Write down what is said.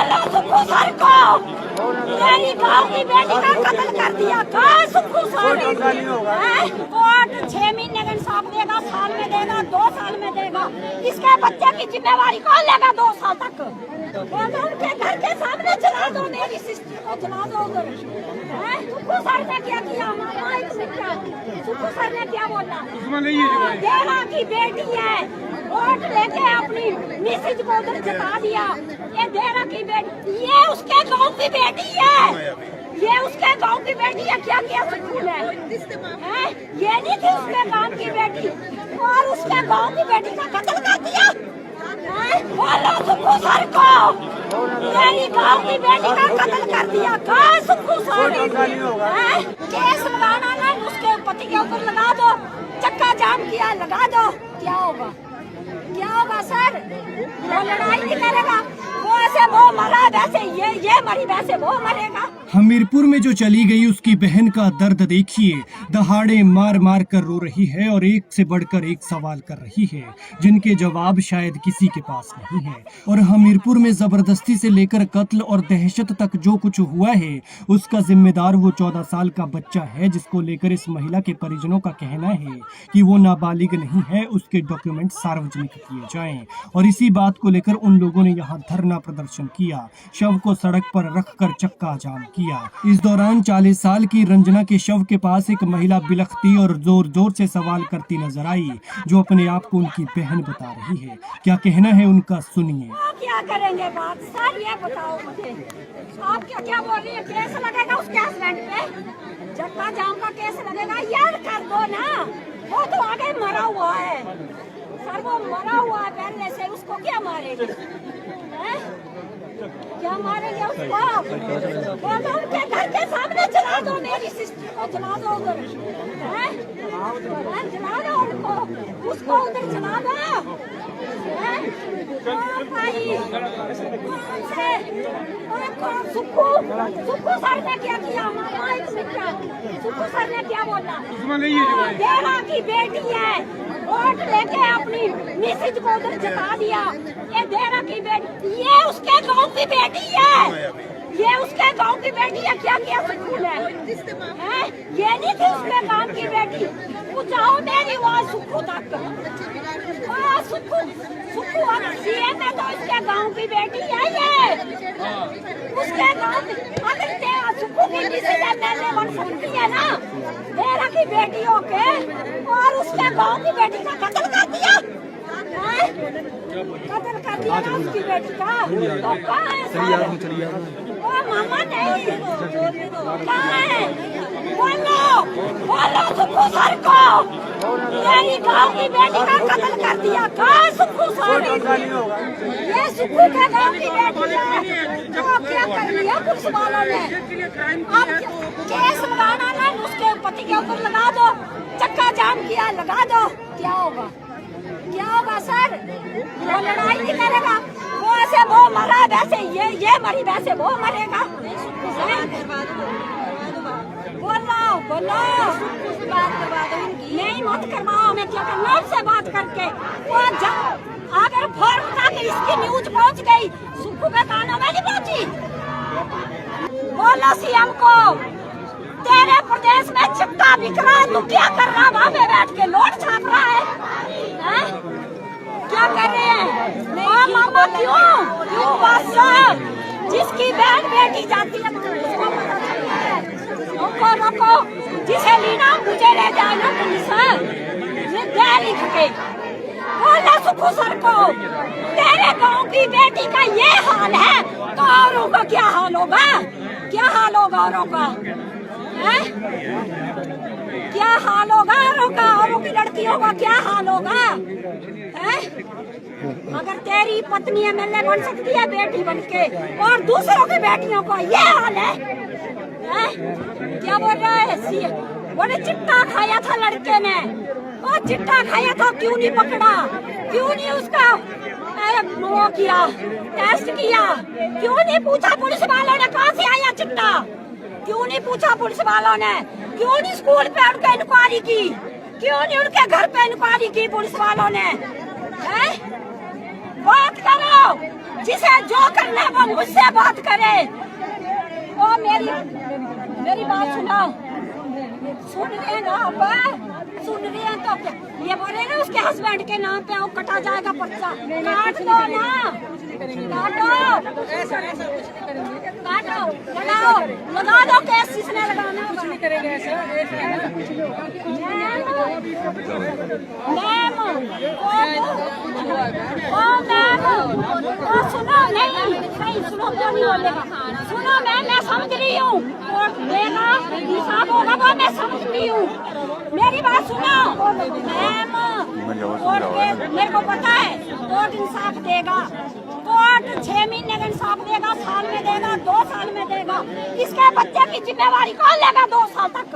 बोलो सुखू सर को, मेरी गाँव की बेटी का कत्ल कर दिया। कहाँ सुखू सर? कोर्ट 6 महीने का इंसाफ देगा, साल में देगा, 2 साल में देगा। इसके बच्चे की जिम्मेवारी कौन लेगा 2 साल तक? बोलो उनके घर के सामने जला दो, मेरी सिस्टर को जला दो उधर। सुखू सर ने क्या किया? सुखू सर ने क्या बोला? देवा की बेटी है, वोट लेके अपनी मिसेज को उधर जता दिया। ये देवा की बेटी, ये उसके गांव की बेटी है, ये उसके गांव की बेटी है। क्या किया सुखू ने? ये नहीं थी उसके गांव की बेटी, और उसके गांव की बेटी का कत्ल कर दिया। बोलो सुखू सर को, मेरी गांव की बेटी का कत्ल कर दिया। कहाँ सुखू सर? केस लगाना ना, उसके पति के ऊपर लगा दो, चक्का जाम किया लगा दो। क्या होगा? क्या होगा सर? वो लड़ाई नहीं करेगा, वो ऐसे वो मरा वैसे ये मरी वैसे वो मरेगा। हमीरपुर में जो चली गई उसकी बहन का दर्द देखिए, दहाड़े मार मार कर रो रही है और एक से बढ़कर एक सवाल कर रही है जिनके जवाब शायद किसी के पास नहीं है। और हमीरपुर में जबरदस्ती से लेकर कत्ल और दहशत तक जो कुछ हुआ है उसका जिम्मेदार वो 14 साल का बच्चा है, जिसको लेकर इस महिला के परिजनों का कहना है कि वो नाबालिग नहीं है, उसके डॉक्यूमेंट सार्वजनिक किए जाएं। और इसी बात को लेकर उन लोगों ने यहाँ धरना प्रदर्शन किया, शव को सड़क पर रखकर चक्का जाम किया। इस दौरान 40 साल की रंजना के शव के पास एक महिला बिलखती और जोर जोर से सवाल करती नजर आई, जो अपने आप को उनकी बहन बता रही है। क्या कहना है उनका, सुनिए। क्या करेंगे बात सर, ये बताओ मुझे। आप क्या बोल रही है? केस लगेगा उसके हस्बैंड पे, चक्का जाम का केस लगेगा। यार कर दो ना, वो तो आगे मरा हुआ है सर, वो मरा हुआ है पहले से, उसको क्या मारेगी? क्या मारेंगे उसको? बोलो उनके घर के सामने जला दो, मेरी सिस्टर को जला दो उधर। जला दो उनको, उसको उधर जला दो। सुखू सर ने क्या किया? सुखू सर ने क्या बोला? देवा की बेटी है, वोट लेके अपनी मिसेज को उधर जता दिया। ये देवा की बेटी, ये उसके गांव की बेटी है, ये उसके गांव की बेटी है। क्या किया सुखू ने? ये नहीं थी उसके गांव की बेटी। पूछाओ मेरी आवाज सुखू तक। सुखू सीएम है तो उसके गांव की बेटी है ये, उसके गांव। अगर सुखू की मिसेज एमएलए बन सकती है ना, देवा की बेटी होके, और उसके गांव की बेटी का कत्ल कर दिया। कत्ल कर दिया ना उसकी बेटी का। तो कहाँ है? ओ मामा नहीं, कहाँ है? बोलो सुखू सर को, मेरी गांव की बेटी का कत्ल कर दिया। कहाँ सुखू सर? ये सुखू के गांव की बेटी है। तो क्या कर लिया पुलिस वालों ने? अब केस लगाना ना, उसके पति के ऊपर लगा दो, चक्का जाम किया लगा दो। क्या होगा? क्या होगा सर? वो लड़ाई नहीं करेगा, वो ऐसे वो मरा वैसे ये मरी वैसे वो मरेगा। बोलो नहीं मत करवाओ, हमें क्या करना उससे बात करके। वो जब अगर फॉर्म उठा के इसकी न्यूज पहुंच गई, सुखू के कानों में नहीं पहुंची। बोलो सीएम को, तेरे प्रदेश में चिट्टा बिक रहा है, तू क्या कर रहा? वहाँ पे बैठ के नोट छाप रहा है? क्या कर रहे हैं? मामा क्यों बस जिसकी बहन बेटी जाती है उसको पता चलता है। रोको, जिसे लीना मुझे ले जाए ना पुलिस, लिख के बोला सुखू सर को, तेरे गांव की बेटी का ये हाल है तो औरों का क्या हाल होगा? क्या हाल होगा औरों का? क्या हाल होगा औरों का? औरों की लड़कियों का क्या हाल होगा? अगर तेरी पत्नी एमएलए बन सकती है बेटी बनके, और दूसरों की बेटियों को ये हाल है? क्या बोल रहा है? बोले चिट्टा खाया था लड़के ने, और चिट्टा खाया था, क्यों नहीं पकड़ा? क्यों नहीं उसका वो किया, टेस्ट किया? क्यों नहीं पूछा पुलिस वालों ने कहाँ से आया चिट्टा? क्यों नहीं पूछा पुलिस वालों ने? क्यों नहीं स्कूल पे उनके इंक्वायरी की? क्यों नहीं उनके घर पे इंक्वायरी की पुलिस वालों ने? बात करो, जिसे जो करना है वो मुझसे बात करे। ओ मेरी बात सुनो, सुन रहे ना आप, सुन रहे हैं तो ये बोले ना उसके हस्बैंड के नाम पे वो कटा जाएगा पर्चा, काट दो ना, काटो लगा दो केस, जिसने लगाना कुछ नहीं करेंगे ऐसा। मैम सुनो, नहीं सुनो, क्यों नहीं बोलेगा? सुनो मैं समझ रही हूँ, कोर्ट देगा हिसाब होगा, वो मैं समझ रही हूँ। मेरी बात सुनो मैम, कोर्ट के मेरे को पता है कोर्ट इंसाफ देगा, कोर्ट 6 महीने का इंसाफ देगा, साल में देगा, 2 साल में देगा। इसके बच्चे की जिम्मेवारी कौन लेगा 2 साल तक?